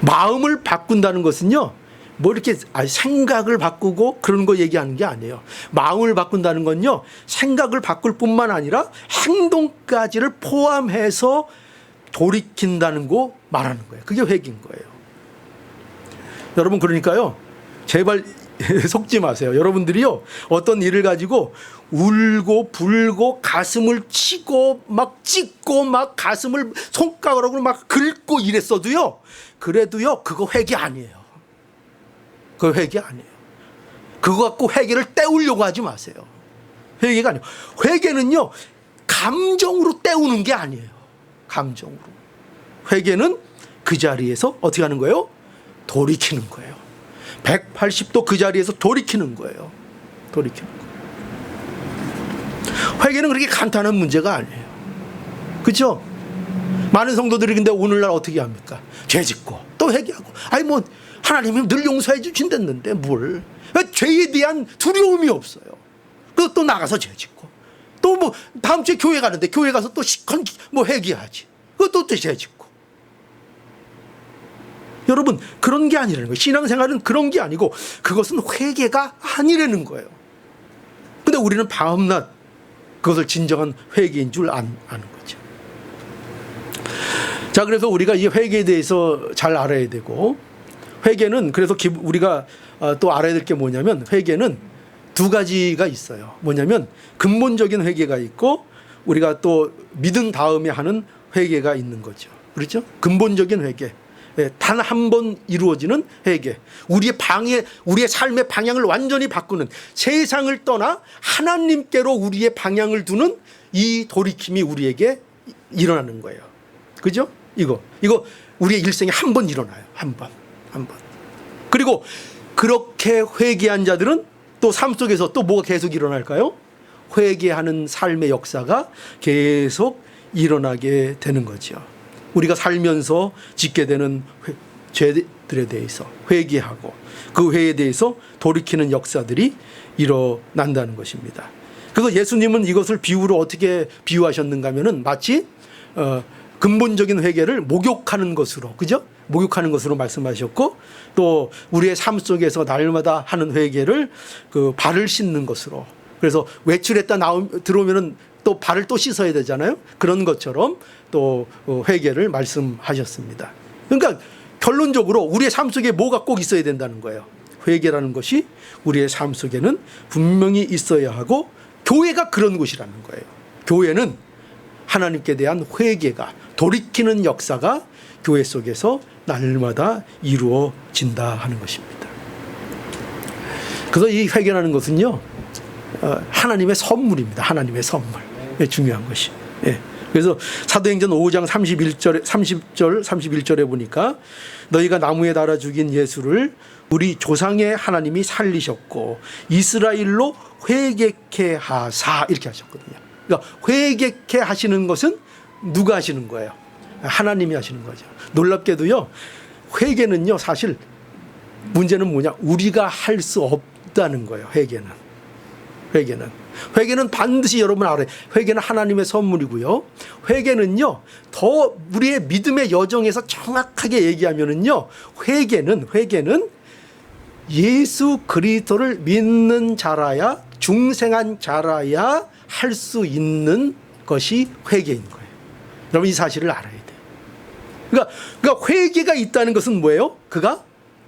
마음을 바꾼다는 것은요, 뭐 이렇게 생각을 바꾸고 그런 거 얘기하는 게 아니에요. 마음을 바꾼다는 건요, 생각을 바꿀 뿐만 아니라 행동까지를 포함해서 돌이킨다는 거 말하는 거예요. 그게 회개인 거예요. 여러분, 그러니까요, 제발 속지 마세요. 여러분들이요, 어떤 일을 가지고 울고 불고 가슴을 치고 막 찢고 막 가슴을 손가락으로 막 긁고 이랬어도요, 그래도요 그거 회개 아니에요. 그거 회개 아니에요. 그거 갖고 회개를 때우려고 하지 마세요. 회개가 아니에요. 회개는요 감정으로 때우는 게 아니에요. 감정으로. 회개는 그 자리에서 어떻게 하는 거예요? 돌이키는 거예요. 180도 그 자리에서 돌이키는 거예요. 돌이키는 거예요. 회개는 그렇게 간단한 문제가 아니에요. 그렇죠? 많은 성도들이 근데 오늘날 어떻게 합니까? 죄 짓고 또 회개하고. 아니 뭐 하나님이 늘 용서해 주신댔는데 뭘. 죄에 대한 두려움이 없어요. 그래서 또 나가서 죄 짓고. 또 뭐 다음 주에 교회 가는데 교회 가서 또 시컨 뭐 회개하지. 그것도 또 죄 짓고. 여러분, 그런 게 아니라는 거예요. 신앙생활은 그런 게 아니고 그것은 회개가 아니라는 거예요. 근데 우리는 밤낮 그것을 진정한 회개인 줄 아는 거죠. 자, 그래서 우리가 이 회개에 대해서 잘 알아야 되고, 회개는 그래서 우리가 또 알아야 될 게 뭐냐면, 회개는 두 가지가 있어요. 뭐냐면 근본적인 회개가 있고 우리가 또 믿은 다음에 하는 회개가 있는 거죠. 그렇죠? 근본적인 회개. 단 한 번 이루어지는 회개. 우리의 삶의 방향을 완전히 바꾸는, 세상을 떠나 하나님께로 우리의 방향을 두는 이 돌이킴이 우리에게 일어나는 거예요. 그죠? 이거 우리의 일생에 한 번 일어나요. 한 번. 그리고 그렇게 회개한 자들은 또 삶 속에서 또 뭐가 계속 일어날까요? 회개하는 삶의 역사가 계속 일어나게 되는 거죠. 우리가 살면서 짓게 되는 죄들에 대해서 회개하고 그 회에 대해서 돌이키는 역사들이 일어난다는 것입니다. 그래서 예수님은 이것을 비유로 어떻게 비유하셨는가 하면은 마치 근본적인 회개를 목욕하는 것으로, 그죠? 목욕하는 것으로 말씀하셨고, 또 우리의 삶 속에서 날마다 하는 회개를 그 발을 씻는 것으로, 그래서 외출했다 들어오면은 또 발을 또 씻어야 되잖아요. 그런 것처럼 또 회개를 말씀하셨습니다. 그러니까 결론적으로 우리의 삶 속에 뭐가 꼭 있어야 된다는 거예요. 회개라는 것이 우리의 삶 속에는 분명히 있어야 하고, 교회가 그런 곳이라는 거예요. 교회는 하나님께 대한 회개가, 돌이키는 역사가 교회 속에서 날마다 이루어진다 하는 것입니다. 그래서 이 회개라는 것은요, 하나님의 선물입니다. 하나님의 선물. 중요한 것이. 그래서 사도행전 5장 30절 31절에 보니까 너희가 나무에 달아 죽인 예수를 우리 조상의 하나님이 살리셨고 이스라엘로 회개케 하사, 이렇게 하셨거든요. 그러니까 회개케 하시는 것은 누가 하시는 거예요? 하나님이 하시는 거죠. 놀랍게도요, 회개는요, 사실 문제는 뭐냐? 우리가 할 수 없다는 거예요. 회개는 반드시 여러분 알아요. 회개는 하나님의 선물이고요. 회개는요, 더 우리의 믿음의 여정에서 정확하게 얘기하면은요, 회개는 예수 그리스도를 믿는 자라야, 중생한 자라야 할 수 있는 것이 회개인 거예요. 여러분 이 사실을 알아야 돼요. 그러니까 회개가 있다는 것은 뭐예요? 그가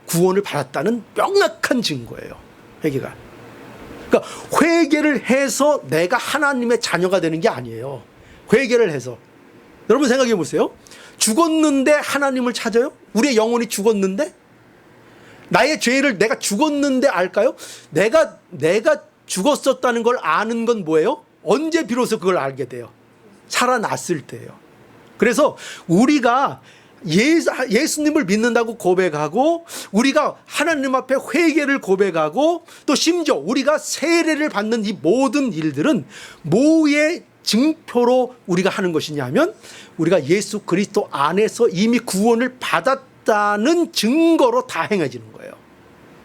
구원을 받았다는 명확한 증거예요. 회개가. 그러니까 회개를 해서 내가 하나님의 자녀가 되는 게 아니에요. 회개를 해서. 여러분 생각해 보세요. 죽었는데 하나님을 찾아요? 우리의 영혼이 죽었는데? 나의 죄를 내가 죽었는데 알까요? 내가 죽었었다는 걸 아는 건 뭐예요? 언제 비로소 그걸 알게 돼요? 살아났을 때예요. 그래서 우리가 예수님을 믿는다고 고백하고, 우리가 하나님 앞에 회개를 고백하고, 또 심지어 우리가 세례를 받는 이 모든 일들은 뭐의 증표로 우리가 하는 것이냐 하면, 우리가 예수 그리스도 안에서 이미 구원을 받았다는 증거로 다 행해지는 거예요.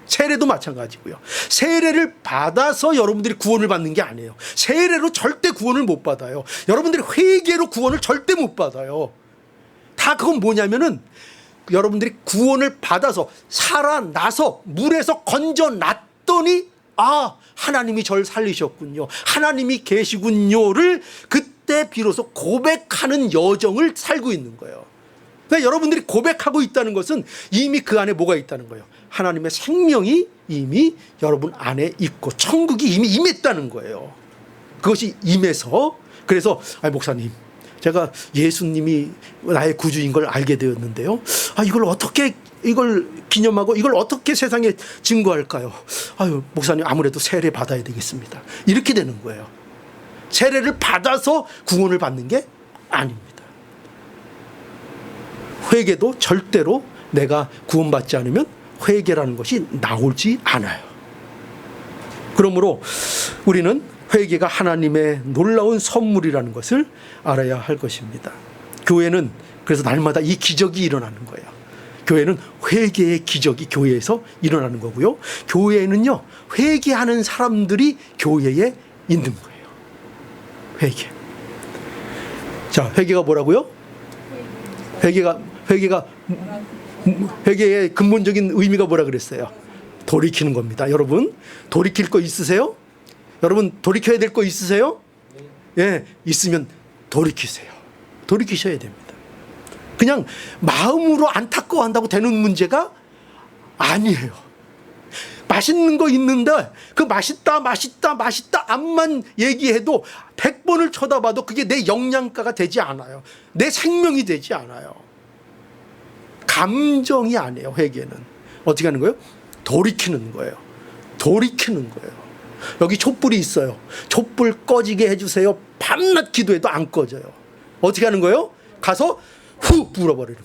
세례도 마찬가지고요. 세례를 받아서 여러분들이 구원을 받는 게 아니에요. 세례로 절대 구원을 못 받아요. 여러분들이 회개로 구원을 절대 못 받아요. 다 그건 뭐냐면은 여러분들이 구원을 받아서 살아나서 물에서 건져놨더니, 아, 하나님이 저를 살리셨군요, 하나님이 계시군요를 그때 비로소 고백하는 여정을 살고 있는 거예요. 그러니까 여러분들이 고백하고 있다는 것은 이미 그 안에 뭐가 있다는 거예요? 하나님의 생명이 이미 여러분 안에 있고 천국이 이미 임했다는 거예요. 그것이 임해서, 그래서 목사님, 제가 예수님이 나의 구주인 걸 알게 되었는데요, 이걸 기념하고 이걸 어떻게 세상에 증거할까요? 목사님, 아무래도 세례 받아야 되겠습니다. 이렇게 되는 거예요. 세례를 받아서 구원을 받는 게 아닙니다. 회개도 절대로 내가 구원받지 않으면 회개라는 것이 나오지 않아요. 그러므로 우리는 회개가 하나님의 놀라운 선물이라는 것을 알아야 할 것입니다. 교회는 그래서 날마다 이 기적이 일어나는 거예요. 교회는 회개의 기적이 교회에서 일어나는 거고요. 교회는요, 회개하는 사람들이 교회에 있는 거예요. 자, 회개가 뭐라고요? 회개의 근본적인 의미가 뭐라 그랬어요? 돌이키는 겁니다. 여러분, 돌이킬 거 있으세요? 여러분, 돌이켜야 될 거 있으세요? 예, 있으면 돌이키세요. 돌이키셔야 됩니다. 그냥 마음으로 안타까워한다고 되는 문제가 아니에요. 맛있는 거 있는데 그 맛있다 암만 얘기해도 100번을 쳐다봐도 그게 내 영양가가 되지 않아요. 내 생명이 되지 않아요. 감정이 아니에요. 회개는 어떻게 하는 거예요? 돌이키는 거예요. 여기 촛불이 있어요. 촛불 꺼지게 해주세요. 밤낮 기도해도 안 꺼져요. 어떻게 하는 거예요? 가서 후 불어버리는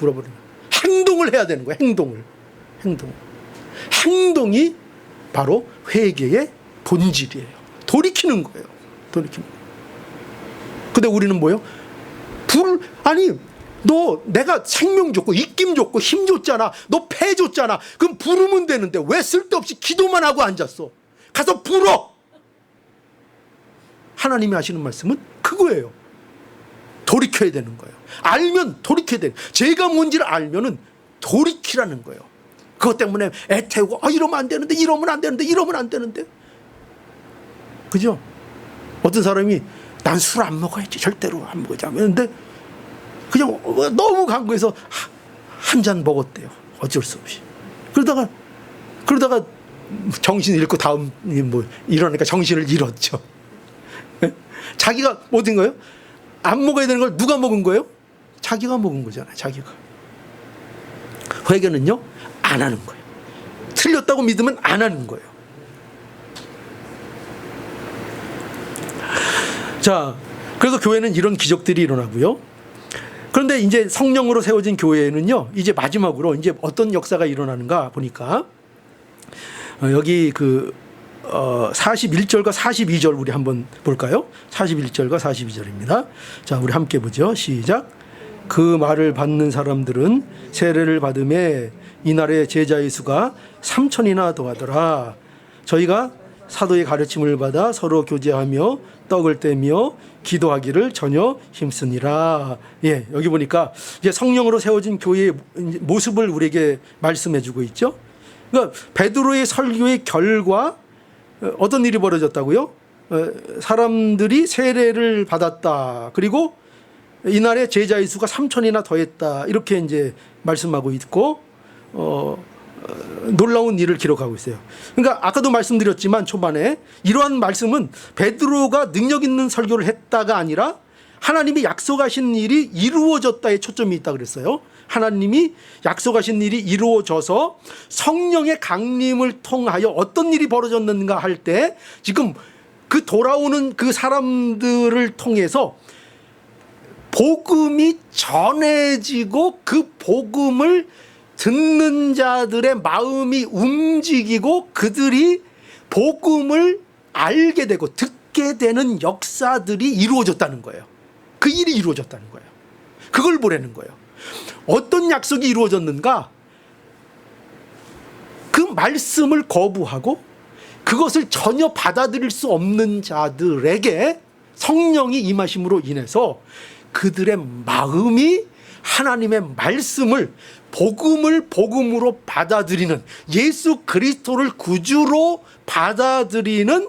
거예요. 행동을 해야 되는 거예요. 행동이 바로 회개의 본질이에요. 돌이키는 거예요. 근데 우리는 뭐예요? 너 내가 생명 줬고 입김 줬고 힘 줬잖아. 너 폐 줬잖아. 그럼 부르면 되는데 왜 쓸데없이 기도만 하고 앉았어? 가서 불어. 하나님이 하시는 말씀은 그거예요. 돌이켜야 되는 거예요. 알면 돌이켜야 되는 거예요. 죄가 뭔지를 알면은 돌이키라는 거예요. 그것 때문에 애태우고 이러면 안 되는데 이러면 안 되는데 이러면 안 되는데, 그죠? 어떤 사람이 난 술 안 먹어야지, 절대로 안 먹어야지 하는데 그냥 너무 강구해서 한 잔 먹었대요. 어쩔 수 없이. 그러다가 정신 잃고 다음 뭐 이러니까 정신을 잃었죠. 자기가 모든 거예요? 안 먹어야 되는 걸 누가 먹은 거예요? 자기가 먹은 거잖아요. 자기가. 회개는요, 안 하는 거예요. 틀렸다고 믿으면 안 하는 거예요. 자, 그래서 교회는 이런 기적들이 일어나고요. 그런데 이제 성령으로 세워진 교회는요, 이제 마지막으로 이제 어떤 역사가 일어나는가 보니까 여기 41절과 42절 우리 한번 볼까요? 41절과 42절입니다. 자, 우리 함께 보죠. 시작. 그 말을 받는 사람들은 세례를 받음에 이날에 제자의 수가 3,000이나 더하더라. 저희가 사도의 가르침을 받아 서로 교제하며 떡을 떼며 기도하기를 전혀 힘쓰니라. 예, 여기 보니까 이제 성령으로 세워진 교회의 모습을 우리에게 말씀해 주고 있죠. 그러니까 베드로의 설교의 결과 어떤 일이 벌어졌다고요? 사람들이 세례를 받았다. 그리고 이날에 제자의 수가 3,000이나 더했다. 이렇게 이제 말씀하고 있고, 놀라운 일을 기록하고 있어요. 그러니까 아까도 말씀드렸지만 초반에 이러한 말씀은 베드로가 능력 있는 설교를 했다가 아니라 하나님이 약속하신 일이 이루어졌다에 초점이 있다 그랬어요. 하나님이 약속하신 일이 이루어져서 성령의 강림을 통하여 어떤 일이 벌어졌는가 할 때 지금 그 돌아오는 그 사람들을 통해서 복음이 전해지고 그 복음을 듣는 자들의 마음이 움직이고 그들이 복음을 알게 되고 듣게 되는 역사들이 이루어졌다는 거예요. 그 일이 이루어졌다는 거예요. 그걸 보라는 거예요. 어떤 약속이 이루어졌는가? 그 말씀을 거부하고 그것을 전혀 받아들일 수 없는 자들에게 성령이 임하심으로 인해서 그들의 마음이 하나님의 말씀을 복음을 복음으로 받아들이는, 예수 그리스도를 구주로 받아들이는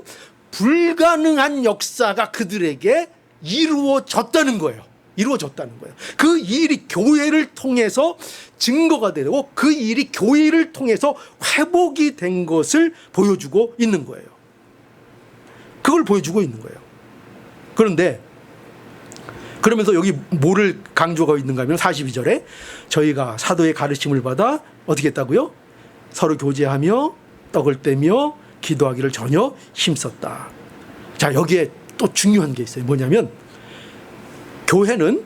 불가능한 역사가 그들에게 이루어졌다는 거예요. 이루어졌다는 거예요. 그 일이 교회를 통해서 증거가 되고 그 일이 교회를 통해서 회복이 된 것을 보여주고 있는 거예요. 그걸 보여주고 있는 거예요. 그런데 그러면서 여기 뭐를 강조하고 있는가 하면 42절에 저희가 사도의 가르침을 받아 어떻게 했다고요? 서로 교제하며 떡을 떼며 기도하기를 전혀 힘썼다. 자, 여기에 또 중요한 게 있어요. 뭐냐면 교회는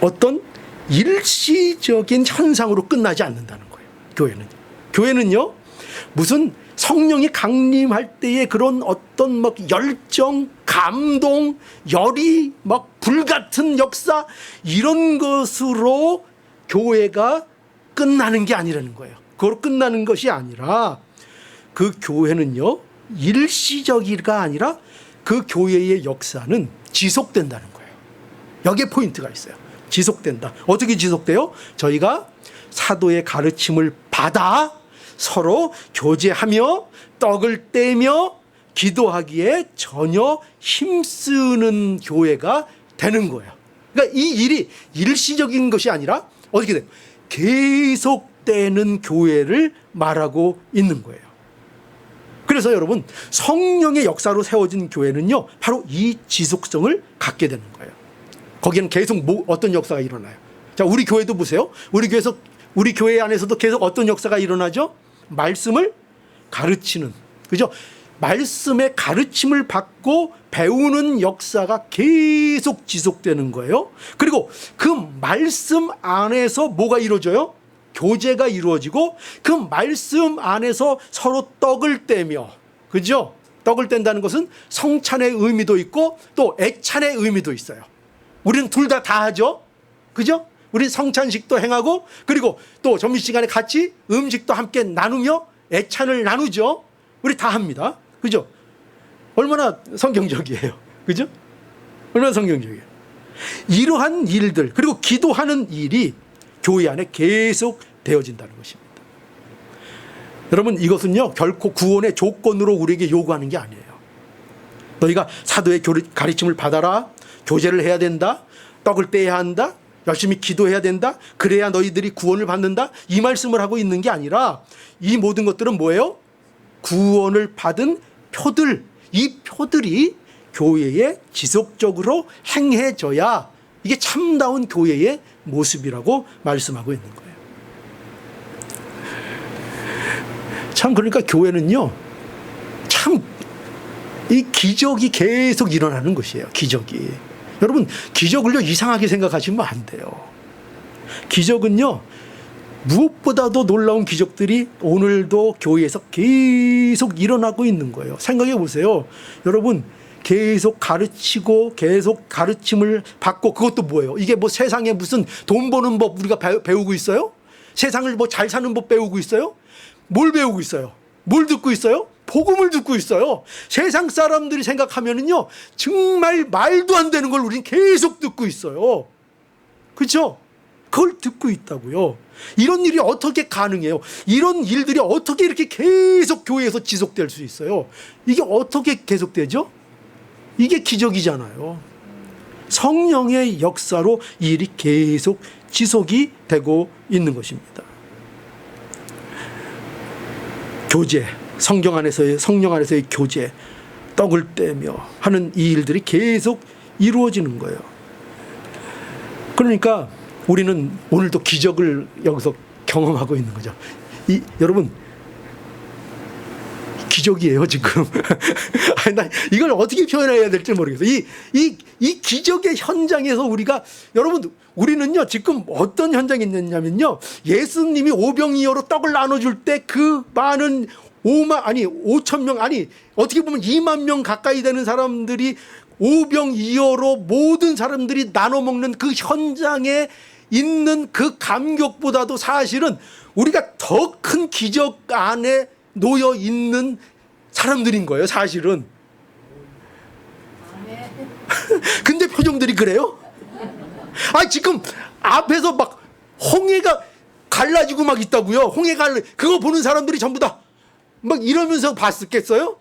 어떤 일시적인 현상으로 끝나지 않는다는 거예요. 교회는요 무슨 성령이 강림할 때의 그런 어떤 막 열정, 감동, 열이 막 불같은 역사 이런 것으로 교회가 끝나는 게 아니라는 거예요. 그걸로 끝나는 것이 아니라 그 교회는요 일시적이가 아니라 그 교회의 역사는 지속된다는 거예요. 여기에 포인트가 있어요. 지속된다. 어떻게 지속돼요? 저희가 사도의 가르침을 받아 서로 교제하며 떡을 떼며 기도하기에 전혀 힘쓰는 교회가 되는 거예요. 그러니까 이 일이 일시적인 것이 아니라 어떻게 돼요? 계속되는 교회를 말하고 있는 거예요. 그래서 여러분 성령의 역사로 세워진 교회는요 바로 이 지속성을 갖게 되는 거예요. 거기는 계속 어떤 역사가 일어나요. 자, 우리 교회도 보세요. 우리 교회 안에서도 계속 어떤 역사가 일어나죠? 말씀을 가르치는, 그죠? 말씀의 가르침을 받고 배우는 역사가 계속 지속되는 거예요. 그리고 그 말씀 안에서 뭐가 이루어져요? 교제가 이루어지고 그 말씀 안에서 서로 떡을 떼며, 그죠? 떡을 뗀다는 것은 성찬의 의미도 있고 또 애찬의 의미도 있어요. 우리는 둘 다 하죠. 그죠? 우리 성찬식도 행하고 그리고 또 점심시간에 같이 음식도 함께 나누며 애찬을 나누죠. 우리 다 합니다. 그죠? 얼마나 성경적이에요. 그죠? 얼마나 성경적이에요. 이러한 일들 그리고 기도하는 일이 교회 안에 계속 되어진다는 것입니다. 여러분 이것은요 결코 구원의 조건으로 우리에게 요구하는 게 아니에요. 너희가 사도의 가르침을 받아라. 교제를 해야 된다. 떡을 떼야 한다. 열심히 기도해야 된다. 그래야 너희들이 구원을 받는다. 이 말씀을 하고 있는 게 아니라 이 모든 것들은 뭐예요? 구원을 받은 표들. 이 표들이 교회에 지속적으로 행해져야 이게 참다운 교회의 모습이라고 말씀하고 있는 거예요. 참 그러니까 교회는요 참 이 기적이 계속 일어나는 것이에요. 기적이. 여러분 기적을요 이상하게 생각하시면 안 돼요. 기적은요 무엇보다도 놀라운 기적들이 오늘도 교회에서 계속 일어나고 있는 거예요. 생각해 보세요. 여러분 계속 가르치고 계속 가르침을 받고 그것도 뭐예요? 이게 뭐 세상에 무슨 돈 버는 법 우리가 배우고 있어요? 세상을 뭐 잘 사는 법 배우고 있어요? 뭘 배우고 있어요? 뭘 듣고 있어요? 복음을 듣고 있어요. 세상 사람들이 생각하면은요 정말 말도 안 되는 걸 우리는 계속 듣고 있어요. 그렇죠? 그걸 듣고 있다고요. 이런 일이 어떻게 가능해요? 이런 일들이 어떻게 이렇게 계속 교회에서 지속될 수 있어요? 이게 어떻게 계속되죠? 이게 기적이잖아요. 성령의 역사로 이 일이 계속 지속이 되고 있는 것입니다. 교제, 성령 안에서의 교제, 떡을 떼며 하는 이 일들이 계속 이루어지는 거예요. 그러니까 우리는 오늘도 기적을 여기서 경험하고 있는 거죠. 여러분 기적이에요 지금. 아니, 나 이걸 어떻게 표현해야 될지 모르겠어요. 이 기적의 현장에서 여러분 우리는요 지금 어떤 현장이 있냐면요 예수님이 오병이어로 떡을 나눠줄 때 그 많은 5천 명 어떻게 보면 2만 명 가까이 되는 사람들이 오병이어로 모든 사람들이 나눠 먹는 그 현장에 있는 그 감격보다도 사실은 우리가 더 큰 기적 안에 놓여 있는 사람들인 거예요, 사실은. 근데 표정들이 그래요? 지금 앞에서 막 홍해가 갈라지고 막 있다고요. 그거 보는 사람들이 전부 다 막 이러면서 봤겠어요?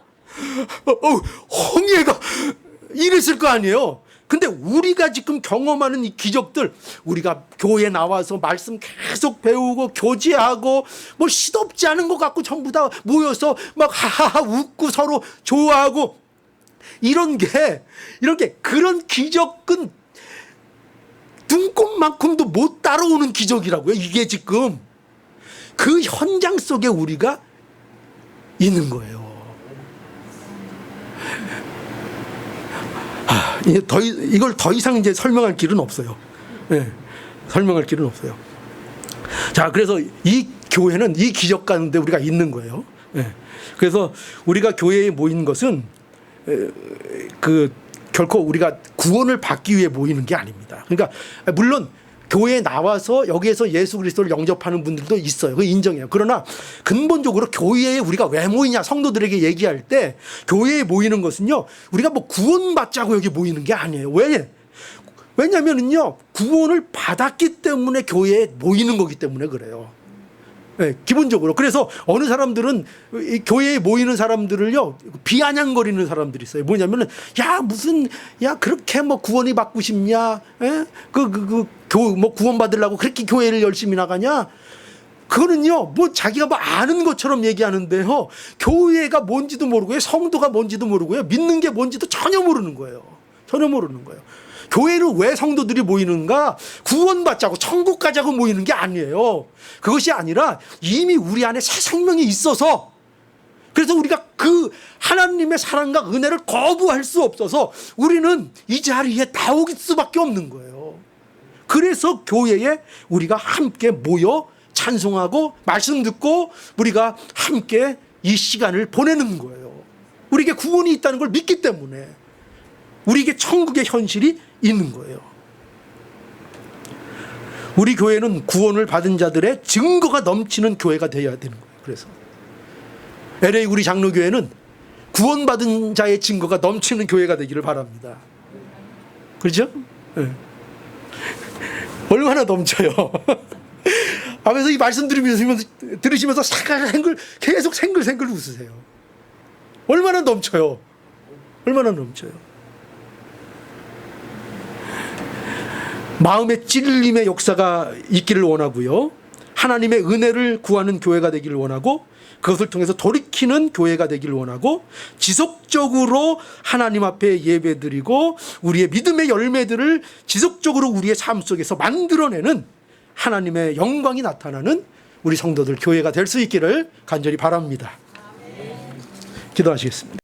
홍해가 이랬을 거 아니에요. 근데 우리가 지금 경험하는 이 기적들, 우리가 교회에 나와서 말씀 계속 배우고 교제하고 뭐 시덥지 않은 것 같고 전부 다 모여서 막 하하하 웃고 서로 좋아하고 이렇게 그런 기적은 눈꽃만큼도 못 따라오는 기적이라고요. 이게 지금 그 현장 속에 우리가 있는 거예요. 이걸 더 이상 이제 설명할 길은 없어요. 네, 설명할 길은 없어요. 자, 그래서 이 교회는 이 기적 가운데 우리가 있는 거예요. 네, 그래서 우리가 교회에 모인 것은 결코 우리가 구원을 받기 위해 모이는 게 아닙니다. 그러니까 물론 교회에 나와서 여기에서 예수 그리스도를 영접하는 분들도 있어요. 그거 인정해요. 그러나 근본적으로 교회에 우리가 왜 모이냐 성도들에게 얘기할 때 교회에 모이는 것은요 우리가 뭐 구원받자고 여기 모이는 게 아니에요. 왜냐면은요 구원을 받았기 때문에 교회에 모이는 거기 때문에 그래요. 네, 기본적으로. 그래서 어느 사람들은 이 교회에 모이는 사람들을요 비아냥거리는 사람들이 있어요. 뭐냐면은 그렇게 뭐 구원이 받고 싶냐? 뭐 구원 받으려고 그렇게 교회를 열심히 나가냐? 그거는요 뭐 자기가 뭐 아는 것처럼 얘기하는데요 교회가 뭔지도 모르고요 성도가 뭔지도 모르고요 믿는 게 뭔지도 전혀 모르는 거예요. 전혀 모르는 거예요. 교회는 왜 성도들이 모이는가? 구원받자고 천국 가자고 모이는 게 아니에요. 그것이 아니라 이미 우리 안에 새 생명이 있어서, 그래서 우리가 그 하나님의 사랑과 은혜를 거부할 수 없어서 우리는 이 자리에 나올 수밖에 없는 거예요. 그래서 교회에 우리가 함께 모여 찬송하고 말씀 듣고 우리가 함께 이 시간을 보내는 거예요. 우리에게 구원이 있다는 걸 믿기 때문에, 우리에게 천국의 현실이 있는 거예요. 우리 교회는 구원을 받은 자들의 증거가 넘치는 교회가 되어야 되는 거예요. 그래서 LA 우리 장로교회는 구원받은 자의 증거가 넘치는 교회가 되기를 바랍니다. 그렇죠? 네. 얼마나 넘쳐요. 그래서 이 말씀 들으시면서 계속 생글생글 웃으세요. 얼마나 넘쳐요. 얼마나 넘쳐요. 마음의 찔림의 역사가 있기를 원하고요. 하나님의 은혜를 구하는 교회가 되기를 원하고, 그것을 통해서 돌이키는 교회가 되기를 원하고, 지속적으로 하나님 앞에 예배드리고 우리의 믿음의 열매들을 지속적으로 우리의 삶 속에서 만들어내는 하나님의 영광이 나타나는 우리 성도들 교회가 될 수 있기를 간절히 바랍니다. 기도하시겠습니다.